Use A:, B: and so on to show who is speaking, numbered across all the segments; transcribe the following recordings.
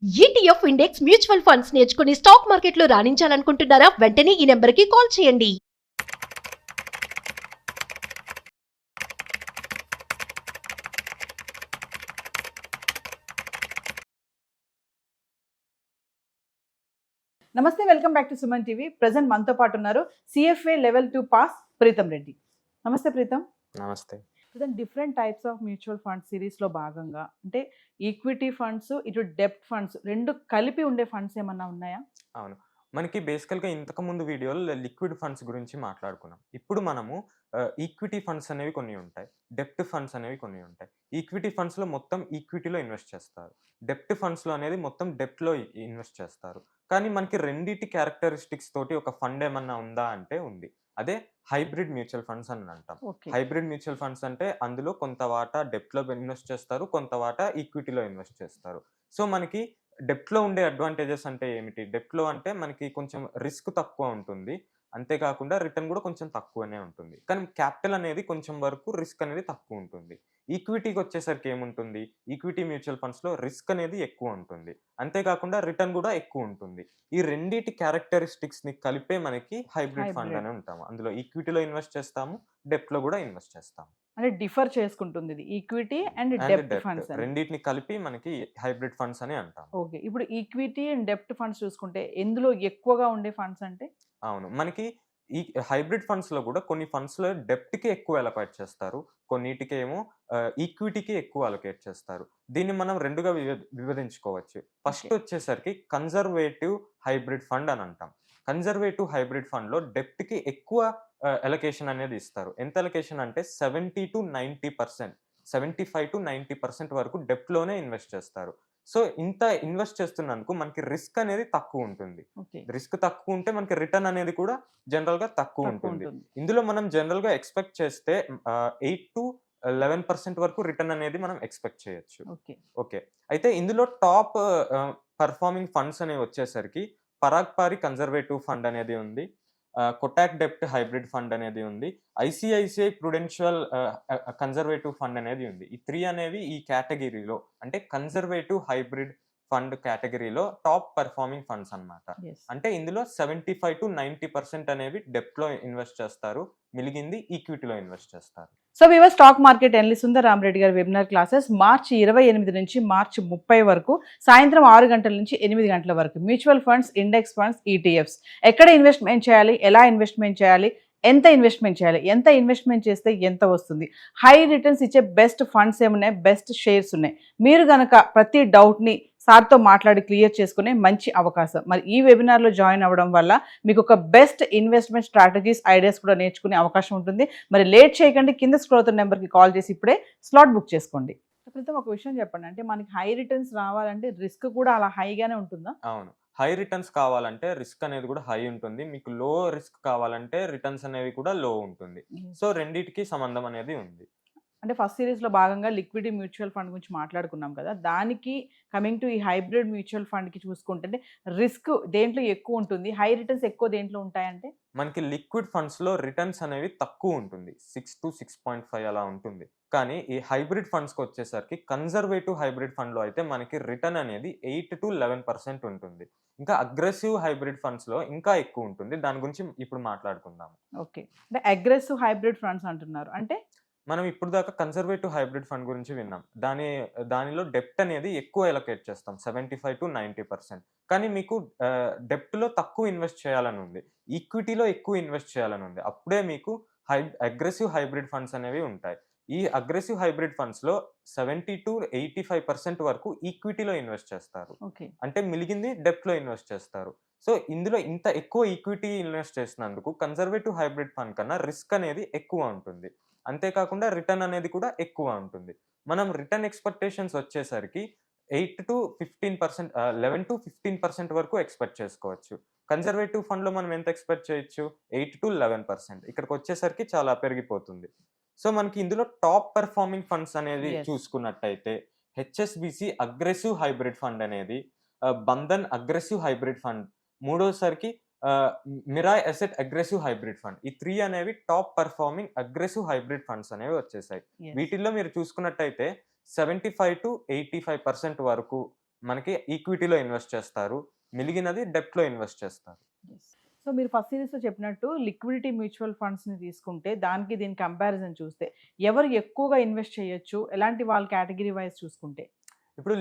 A: ETF index mutual funds నేర్చుకుని stock మార్కెట్లో రాణించాలనుకుంటున్నారా? వెంటనే ఈ నెంబర్కి కాల్ చేయండి.
B: నమస్తే, welcome back to Suman TV. Present మనతో పాటు ఉన్నారు CFA level 2 pass Preetham Reddy. నమస్తే ప్రీతం.
C: నమస్తే.
B: Present different types of mutual funds సిరీస్లో భాగంగా అంటే ఈక్విటీ ఫండ్స్, ఇటు డెప్ట్ ఫండ్స్ రెండు కలిపి ఉండే ఫండ్స్ ఏమన్నా ఉన్నాయా?
C: అవును, మనకి బేసికల్గా ఇంతకుముందు వీడియోలో లిక్విడ్ ఫండ్స్ గురించి మాట్లాడుకున్నాం. ఇప్పుడు మనము ఈక్విటీ ఫండ్స్ అనేవి కొన్ని ఉంటాయి, డెప్ట్ ఫండ్స్ అనేవి కొన్ని ఉంటాయి. ఈక్విటీ ఫండ్స్లో మొత్తం ఈక్విటీలో ఇన్వెస్ట్ చేస్తారు, డెప్ట్ ఫండ్స్లో అనేది మొత్తం డెప్ట్లో ఇన్వెస్ట్ చేస్తారు. కానీ మనకి రెండింటి క్యారెక్టరిస్టిక్స్ తోటి ఒక ఫండ్ ఏమన్నా ఉందా అంటే ఉంది. అదే హైబ్రిడ్ మ్యూచువల్ ఫండ్స్ అని అంటాం. హైబ్రిడ్ మ్యూచువల్ ఫండ్స్ అంటే అందులో కొంత వాటా డెప్ట్లో ఇన్వెస్ట్ చేస్తారు, కొంత వాటా ఈక్విటీలో ఇన్వెస్ట్ చేస్తారు. సో మనకి డెప్ట్లో ఉండే అడ్వాంటేజెస్ అంటే ఏమిటి? డెప్ట్లో అంటే మనకి కొంచెం రిస్క్ తక్కువ ఉంటుంది, అంతేకాకుండా రిటర్న్ కూడా కొంచెం తక్కువనే ఉంటుంది. కానీ క్యాపిటల్ అనేది కొంచెం వరకు రిస్క్ అనేది తక్కువ ఉంటుంది. ఈక్విటీకి వచ్చేసరికి ఏముంటుంది? ఈక్విటీ మ్యూచువల్ ఫండ్స్లో రిస్క్ అనేది ఎక్కువ ఉంటుంది, అంతేకాకుండా రిటర్న్ కూడా ఎక్కువ ఉంటుంది. ఈ రెండింటి క్యారెక్టరిస్టిక్స్ని కలిపే మనకి హైబ్రిడ్ ఫండ్ అని ఉంటాము. అందులో ఈక్విటీలో ఇన్వెస్ట్ చేస్తాము, డెప్ట్లో కూడా ఇన్వెస్ట్ చేస్తాము.
B: అంటే డిఫర్ చేసుకుంటుంది ఇది ఈక్విటీ అండ్ డెప్ట్ ఫండ్స్.
C: రెండింటిని కలిపి మనకి హైబ్రిడ్ ఫండ్స్ అని అంటాం.
B: ఓకే, ఇప్పుడు ఈక్విటీ అండ్ డెప్ట్ ఫండ్స్ చూసుకుంటే ఎందులో ఎక్కువగా ఉండే ఫండ్స్ అంటే?
C: అవును, మనకి ఈ హైబ్రిడ్ ఫండ్స్ లో కూడా కొన్ని ఫండ్స్ లో డెప్ట్ కి ఎక్కువ అలొకేట్ చేస్తారు, కొన్నిటికి ఏమో ఈక్విటీకి ఎక్కువ అలొకేట్ చేస్తారు. దీన్ని మనం రెండుగా విభజించుకోవచ్చు. ఫస్ట్ వచ్చేసరికి కన్జర్వేటివ్ హైబ్రిడ్ ఫండ్ అని అంటాం. కన్జర్వేటివ్ హైబ్రిడ్ ఫండ్ లో డెప్ట్ కి ఎక్కువ అలొకేషన్ అనేది ఇస్తారు. ఎంత అలొకేషన్ అంటే 70-90%, 75-90% వరకు డెప్ట్ లోనే ఇన్వెస్ట్ చేస్తారు. సో ఇంత ఇన్వెస్ట్ చేస్తున్నందుకు మనకి రిస్క్ అనేది తక్కువ ఉంటుంది. రిస్క్ తక్కువ ఉంటే మనకి రిటర్న్ అనేది కూడా జనరల్ గా తక్కువ ఉంటుంది. ఇందులో మనం జనరల్ గా ఎక్స్పెక్ట్ చేస్తే 8-11% వరకు రిటర్న్ అనేది మనం ఎక్స్పెక్ట్ చేయొచ్చు. ఓకే, అయితే ఇందులో టాప్ పర్ఫార్మింగ్ ఫండ్స్ అనేవి వచ్చేసరికి పరాగ్ పారి కన్జర్వేటివ్ ఫండ్ అనేది ఉంది, కొటాక్ డెప్ట్ హైబ్రిడ్ ఫండ్ అనేది ఉంది, ఐసిఐసిఐ ప్రుడెన్షియల్ కన్జర్వేటివ్ ఫండ్ అనేది ఉంది. ఈ 3 అనేవి ఈ కేటగిరీలో అంటే కన్జర్వేటివ్ హైబ్రిడ్ ఫండ్ కేటగిరీలో టాప్ పర్ఫార్మింగ్ ఫండ్స్ అన్నమాట. అంటే ఇందులో 75-90% అనేవి డెప్ట్ లో ఇన్వెస్ట్ చేస్తారు, మిగిలింది ఈక్విటీలో ఇన్వెస్ట్ చేస్తారు.
B: So viewer stock market analyst Sundar Ramareddy గారి వెబినార్ క్లాసెస్ మార్చి 28 నుంచి మార్చి 30 వరకు సాయంత్రం 6 గంటల నుంచి 8 గంటల వరకు mutual funds, index funds, ETFs ఎక్కడ ఇన్వెస్ట్మెంట్ చేయాలి, ఎలా ఇన్వెస్ట్మెంట్ చేయాలి, ఎంత ఇన్వెస్ట్మెంట్ చేయాలి, ఎంత ఇన్వెస్ట్మెంట్ చేస్తే ఎంత వస్తుంది, హై రిటర్న్స్ ఇచ్చే బెస్ట్ ఫండ్స్ ఏమున్నాయి, బెస్ట్ షేర్స్ ఉన్నాయి. మీరు కనుక ప్రతి డౌట్ని సార్తో మాట్లాడి క్లియర్ చేసుకునే మంచి అవకాశం. మరి ఈ వెబినార్లో జాయిన్ అవ్వడం వల్ల మీకు ఒక బెస్ట్ ఇన్వెస్ట్మెంట్ స్ట్రాటజీస్, ఐడియాస్ కూడా నేర్చుకునే అవకాశం ఉంటుంది. మరి లేట్ చేయకండి, కింద స్క్రోల్ అవుతున్న నెంబర్కి కాల్ చేసి ఇప్పుడే స్లాట్ బుక్ చేసుకోండి. ప్రస్తుతం ఒక విషయం చెప్పండి, అంటే మనకి హై రిటర్న్స్ రావాలంటే రిస్క్ కూడా అలా హైగానే ఉంటుందా?
C: అవును, హై రిటర్న్స్ కావాలంటే రిస్క్ అనేది కూడా హై ఉంటుంది, మీకు లో రిస్క్ కావాలంటే రిటర్న్స్ అనేవి కూడా లో ఉంటుంది. సో రెండింటికి సంబంధం అనేది ఉంది.
B: అంటే ఫస్ట్ సిరీస్లో భాగంగా లిక్విడ్ మ్యూచువల్ ఫండ్ గురించి మాట్లాడుకున్నాం కదా, దానికి కమింగ్ టు ఈ హైబ్రిడ్ మ్యూచువల్ ఫండ్కి చూసుకుంటే రిస్క్ దేంట్లో ఎక్కువ ఉంటుంది, హై రిటర్న్స్ ఎక్కువ దేంట్లో ఉంటాయంటే?
C: మనకి లిక్విడ్ ఫండ్స్లో రిటర్న్స్ అనేవి తక్కువ ఉంటుంది, 6-6.5 అలా ఉంటుంది. కానీ ఈ హైబ్రిడ్ ఫండ్స్కి వచ్చేసరికి కన్జర్వేటివ్ హైబ్రిడ్ ఫండ్లో అయితే మనకి రిటర్న్ అనేది 8-11% ఉంటుంది. ఇంకా అగ్రెసివ్ హైబ్రిడ్ ఫండ్స్లో ఇంకా ఎక్కువ ఉంటుంది, దాని గురించి ఇప్పుడు మాట్లాడుకుందాం.
B: ఓకే, అంటే అగ్రెసివ్ హైబ్రిడ్ ఫండ్స్ అంటున్నారు అంటే?
C: మనం ఇప్పుడు దాకా కన్జర్వేటివ్ హైబ్రిడ్ ఫండ్ గురించి విన్నాం, దానిలో డెప్ట్ అనేది ఎక్కువ ఎలొకేట్ చేస్తాం, 75-90%. కానీ మీకు డెప్ట్లో తక్కువ ఇన్వెస్ట్ చేయాలని ఉంది, ఈక్విటీలో ఎక్కువ ఇన్వెస్ట్ చేయాలని ఉంది, అప్పుడే మీకు అగ్రెసివ్ హైబ్రిడ్ ఫండ్స్ అనేవి ఉంటాయి. ఈ అగ్రెసివ్ హైబ్రిడ్ ఫండ్స్లో 70-85% వరకు ఈక్విటీలో ఇన్వెస్ట్ చేస్తారు, అంటే మిగిలింది డెప్ట్లో ఇన్వెస్ట్ చేస్తారు. సో ఇందులో ఇంత ఎక్కువ ఈక్విటీ ఇన్వెస్ట్ చేసినందుకు కన్జర్వేటివ్ హైబ్రిడ్ ఫండ్ కన్నా రిస్క్ అనేది ఎక్కువ ఉంటుంది, అంతేకాకుండా రిటర్న్ అనేది కూడా ఎక్కువ ఉంటుంది. మనం రిటర్న్ ఎక్స్పెక్టేషన్స్ వచ్చేసరికి 8-15%, 11-15% వరకు ఎక్స్పెక్ట్ చేసుకోవచ్చు. కన్జర్వేటివ్ ఫండ్లో మనం ఎంత ఎక్స్పెక్ట్ చేయొచ్చు? 8-11%. ఇక్కడికి వచ్చేసరికి చాలా పెరిగిపోతుంది. సో మనకి ఇందులో టాప్ పర్ఫార్మింగ్ ఫండ్స్ అనేది చూసుకున్నట్టయితే హెచ్ఎస్బిసి అగ్రెసివ్ హైబ్రిడ్ ఫండ్ అనేది, బంధన్ అగ్రెసివ్ హైబ్రిడ్ ఫండ్, మూడోసరికి Mirae asset aggressive hybrid fund. ఈ 3 అనేవి top performing aggressive hybrid funds అనేవి వచ్చేసాయి. వీటిల్లో మీరు చూసుకున్నట్టయితే 75-85% వరకు మనకి ఈక్విటీలో ఇన్వెస్ట్ చేస్తారు, మిగిలినది డెప్ట్లో ఇన్వెస్ట్ చేస్తారు.
B: సో మీరు ఫస్ట్ సిరీస్లో చెప్పినట్టు లిక్విడిటీ మ్యూచువల్ ఫండ్స్ని తీసుకుంటే దానికి దీని కంపారిజన్ చూస్తే ఎవరు ఎక్కువగా ఇన్వెస్ట్ చేయొచ్చు, ఎలాంటి వాళ్ళ కేటగిరీ వైజ్ చూసుకుంటే?
C: ఇప్పుడు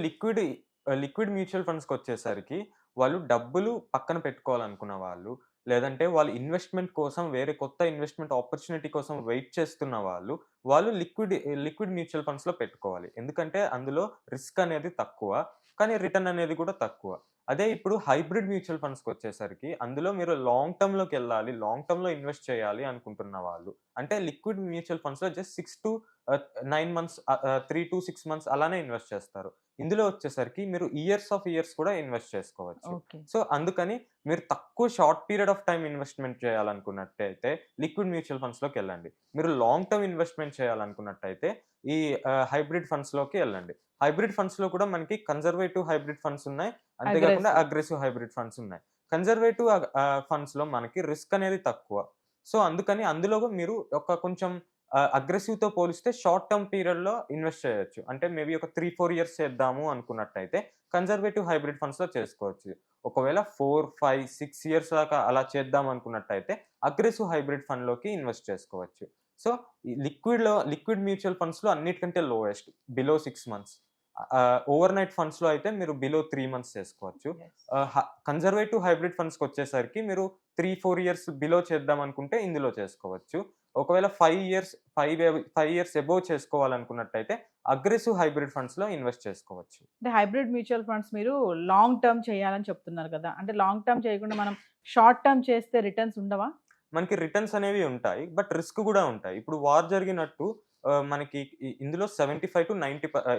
C: లిక్విడ్ మ్యూచువల్ ఫండ్స్కి వచ్చేసరికి వాళ్ళు డబ్బులు పక్కన పెట్టుకోవాలనుకున్న వాళ్ళు, లేదంటే వాళ్ళు ఇన్వెస్ట్మెంట్ కోసం వేరే కొత్త ఇన్వెస్ట్మెంట్ ఆపర్చునిటీ కోసం వెయిట్ చేస్తున్న వాళ్ళు లిక్విడ్ మ్యూచువల్ ఫండ్స్లో పెట్టుకోవాలి. ఎందుకంటే అందులో రిస్క్ అనేది తక్కువ, కానీ రిటర్న్ అనేది కూడా తక్కువ. అదే ఇప్పుడు హైబ్రిడ్ మ్యూచువల్ ఫండ్స్కి వచ్చేసరికి అందులో మీరు లాంగ్ టర్మ్లోకి వెళ్ళాలి, లాంగ్ టర్మ్లో ఇన్వెస్ట్ చేయాలి అనుకుంటున్న వాళ్ళు, అంటే లిక్విడ్ మ్యూచువల్ ఫండ్స్లో just 6 to 9 months, 3 to 6 months అలానే ఇన్వెస్ట్ చేస్తారు. ఇందులో వచ్చేసరికి మీరు ఇయర్స్ కూడా ఇన్వెస్ట్ చేసుకోవచ్చు. సో అందుకని మీరు తక్కువ short period of time investment చేయాలనుకున్నట్టయితే లిక్విడ్ మ్యూచువల్ ఫండ్స్లోకి వెళ్ళండి. మీరు లాంగ్ టర్మ్ ఇన్వెస్ట్మెంట్ చేయాలనుకున్నట్టయితే ఈ హైబ్రిడ్ ఫండ్స్లోకి వెళ్ళండి. హైబ్రిడ్ ఫండ్స్లో కూడా మనకి కన్జర్వేటివ్ హైబ్రిడ్ ఫండ్స్ ఉన్నాయి, అంతేకాకుండా అగ్రెసివ్ హైబ్రిడ్ ఫండ్స్ ఉన్నాయి. కన్జర్వేటివ్ ఫండ్స్లో మనకి రిస్క్ అనేది తక్కువ. సో అందుకని అందులో మీరు ఒక కొంచెం అగ్రెసివ్తో పోలిస్తే షార్ట్ టర్మ్ పీరియడ్లో ఇన్వెస్ట్ చేయొచ్చు. అంటే మేబీ ఒక 3-4 years చేద్దాము అనుకున్నట్టయితే కన్జర్వేటివ్ హైబ్రిడ్ ఫండ్స్లో చేసుకోవచ్చు. ఒకవేళ 4-5-6 years దాకా అలా చేద్దాం అనుకున్నట్టయితే అగ్రెసివ్ హైబ్రిడ్ ఫండ్లోకి ఇన్వెస్ట్ చేసుకోవచ్చు. సో లిక్విడ్ మ్యూచువల్ ఫండ్స్లో అన్నిటికంటే lowest below 6 months. Over night ఫండ్స్లో అయితే మీరు బిలో 3 months చేసుకోవచ్చు. కన్జర్వేటివ్ హైబ్రిడ్ ఫండ్స్కి వచ్చేసరికి మీరు 3-4 years బిలో చేద్దాం అనుకుంటే ఇందులో చేసుకోవచ్చు. ఒకవేళ 5 years అబోవ్ చేసుకోవాలనుకున్నట్టయితే అగ్రెసివ్ హైబ్రిడ్ ఫండ్స్లో ఇన్వెస్ట్ చేసుకోవచ్చు.
B: అంటే హైబ్రిడ్ మ్యూచువల్ ఫండ్స్ మీరు లాంగ్ టర్మ్ చేయాలని చెప్తున్నారు కదా, అంటే లాంగ్ టర్మ్ చేయకుండా మనం షార్ట్ టర్మ్ చేస్తే రిటర్న్స్ ఉండవా?
C: మనకి రిటర్న్స్ అనేవి ఉంటాయి, బట్ రిస్క్ కూడా ఉంటాయి. ఇప్పుడు వార్ జరిగినట్టు మనకి ఇందులో 75 to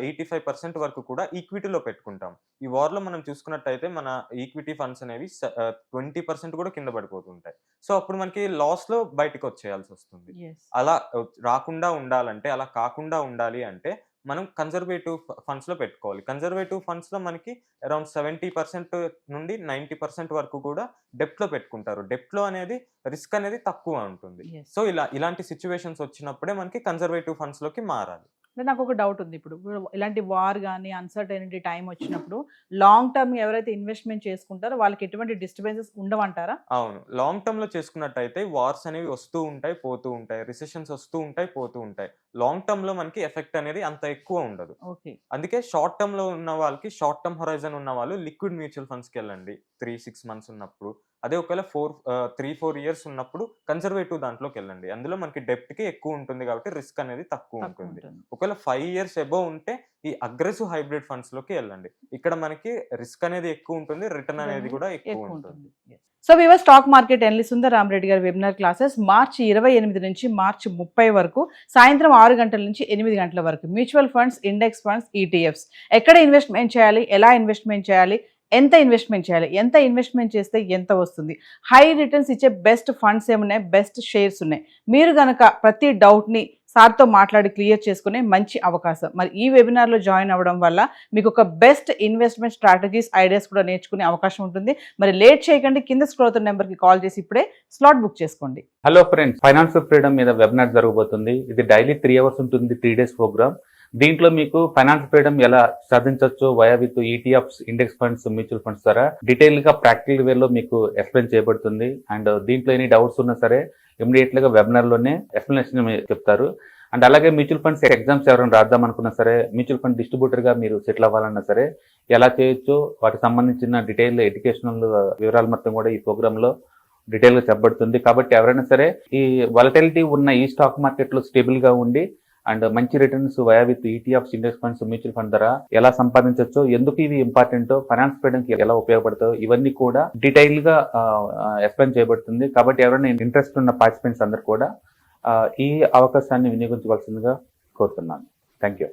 C: 85% వరకు కూడా ఈక్విటీలో పెట్టుకుంటాం. ఈ వార్లో మనం చూసుకున్నట్టయితే మన ఈక్విటీ ఫండ్స్ అనేవి 20% కూడా కింద పడిపోతుంటాయి. సో అప్పుడు మనకి లాస్లో బయటకు వచ్చేయాల్సి వస్తుంది. అలా రాకుండా ఉండాలంటే, అలా కాకుండా ఉండాలి అంటే మనం కన్జర్వేటివ్ ఫండ్స్లో పెట్టుకోవాలి. కన్జర్వేటివ్ ఫండ్స్లో మనకి అరౌండ్ 70% నుండి 90% వరకు కూడా డెప్ట్లో పెట్టుకుంటారు. డెప్ట్లో అనేది రిస్క్ అనేది తక్కువ ఉంటుంది. సో ఇలాంటి సిచ్యువేషన్స్ వచ్చినప్పుడే మనకి కన్జర్వేటివ్ ఫండ్స్లోకి మారాలి.
B: అంటే నాకు ఒక డౌట్ ఉంది. ఇప్పుడు ఇలాంటి వార్ కానీ అన్సర్టనిటీ టైం వచ్చినప్పుడు లాంగ్ టర్మ్ ఎవరైతే ఇన్వెస్ట్మెంట్ చేసుకుంటారో వాళ్ళకి ఎటువంటి డిస్టర్బెన్సెస్ ఉండవంటారా?
C: అవును, లాంగ్ టర్మ్లో చేసుకున్నట్టయితే వార్స్ అనేవి వస్తూ ఉంటాయి, పోతూ ఉంటాయి, రిసెషన్స్ వస్తూ ఉంటాయి, పోతూ ఉంటాయి. లాంగ్ టర్మ్లో మనకి ఎఫెక్ట్ అనేది అంత ఎక్కువ ఉండదు. అందుకే షార్ట్ టర్మ్లో ఉన్న వాళ్ళకి, షార్ట్ టర్మ్ హొరైజన్ ఉన్న వాళ్ళు లిక్విడ్ మ్యూచువల్ ఫండ్స్కి వెళ్ళండి 3-6 months ఉన్నప్పుడు. అదే ఒకవేళ 3-4 years ఉన్నప్పుడు కన్జర్వేటివ్ దాంట్లోకి వెళ్ళండి. అందులో మనకి డెప్ట్కి ఎక్కువ ఉంటుంది కాబట్టి రిస్క్ అనేది తక్కువ ఉంటుంది. ఒకవేళ 5 years అబోవ్ ఉంటే ఈ అగ్రెసివ్ హైబ్రిడ్ ఫండ్స్లోకి వెళ్ళండి. ఇక్కడ మనకి రిస్క్ అనేది ఎక్కువ ఉంటుంది, రిటర్న్ అనేది కూడా ఎక్కువ ఉంటుంది.
B: So viewer stock market analyst Sundar Ramareddy గారి వెబినార్ క్లాసెస్ మార్చి 28 నుంచి మార్చి 30 వరకు సాయంత్రం 6 గంటల నుంచి 8 గంటల వరకు mutual funds, index funds, ETFs ఎక్కడ ఇన్వెస్ట్మెంట్ చేయాలి, ఎలా ఇన్వెస్ట్మెంట్ చేయాలి, ఎంత ఇన్వెస్ట్మెంట్ చేయాలి, ఎంత ఇన్వెస్ట్మెంట్ చేస్తే ఎంత వస్తుంది, హై రిటర్న్స్ ఇచ్చే బెస్ట్ ఫండ్స్ ఏమున్నాయి, బెస్ట్ షేర్స్ ఉన్నాయి. మీరు కనుక ప్రతి డౌట్ని సార్తో మాట్లాడి క్లియర్ చేసుకునే మంచి అవకాశం. మరి ఈ వెబినార్లో జాయిన్ అవ్వడం వల్ల మీకు ఒక బెస్ట్ ఇన్వెస్ట్మెంట్ స్ట్రాటజీస్, ఐడియాస్ కూడా నేర్చుకునే అవకాశం ఉంటుంది. మరి లేట్ చేయకండి, కింద స్క్రోల్ అవుతున్న నెంబర్కి కాల్ చేసి ఇప్పుడే స్లాట్ బుక్ చేసుకోండి.
D: హలో ఫ్రెండ్స్, ఫైనాన్షియల్ ఫ్రీడమ్ మీద వెబినార్ జరగబోతుంది. ఇది డైలీ 3 hours ఉంటుంది, 3 days ప్రోగ్రామ్. దీంట్లో మీకు ఫైనాన్షియల్ ఫ్రీడమ్ ఎలా సాధించవచ్చు via with ETFs, index funds, mutual funds ద్వారా డీటెయిల్ గా ప్రాక్టికల్ వేలో మీకు ఎక్స్ప్లెయిన్ చేయబడుతుంది. అండ్ దీంట్లో ఎనీ డౌట్స్ ఉన్నా సరే ఇమీడియట్ గా వెబినార్ లోనే ఎక్స్ప్లెనేషన్ చెప్తారు. అండ్ అలాగే మ్యూచువల్ ఫండ్స్ ఎగ్జామ్స్ ఎవరైనా రాద్దాం అనుకున్నా సరే, మ్యూచువల్ ఫండ్ డిస్ట్రిబ్యూటర్ గా మీరు సెటిల్ అవ్వాలన్నా సరే ఎలా చేయొచ్చు, వాటికి సంబంధించిన డీటెయిల్ ఎడ్యుకేషనల్ వివరాలు మొత్తం కూడా ఈ ప్రోగ్రామ్ లో డీటెయిల్ గా చెప్పబడుతుంది. కాబట్టి ఎవరైనా సరే ఈ వాలటిలిటీ ఉన్న ఈ స్టాక్ మార్కెట్ లో స్టేబుల్ గా ఉండి అండ్ మంచి returns via with ETFs, index funds, mutual fund ద్వారా ఎలా సంపాదించవచ్చు, ఎందుకు ఇవి ఇంపార్టెంట్, ఫైనాన్స్ ఫ్రీడమ్ కి ఎలా ఉపయోగపడతాయో ఇవన్నీ కూడా డీటెయిల్ గా ఎక్స్ప్లెయిన్ చేయబడుతుంది. కాబట్టి ఎవరైనా ఇంట్రెస్ట్ ఉన్న పార్టిసిపెంట్స్ అందరూ కూడా ఈ అవకాశాన్ని వినియోగించవలసిందిగా కోరుతున్నాను. Thank you.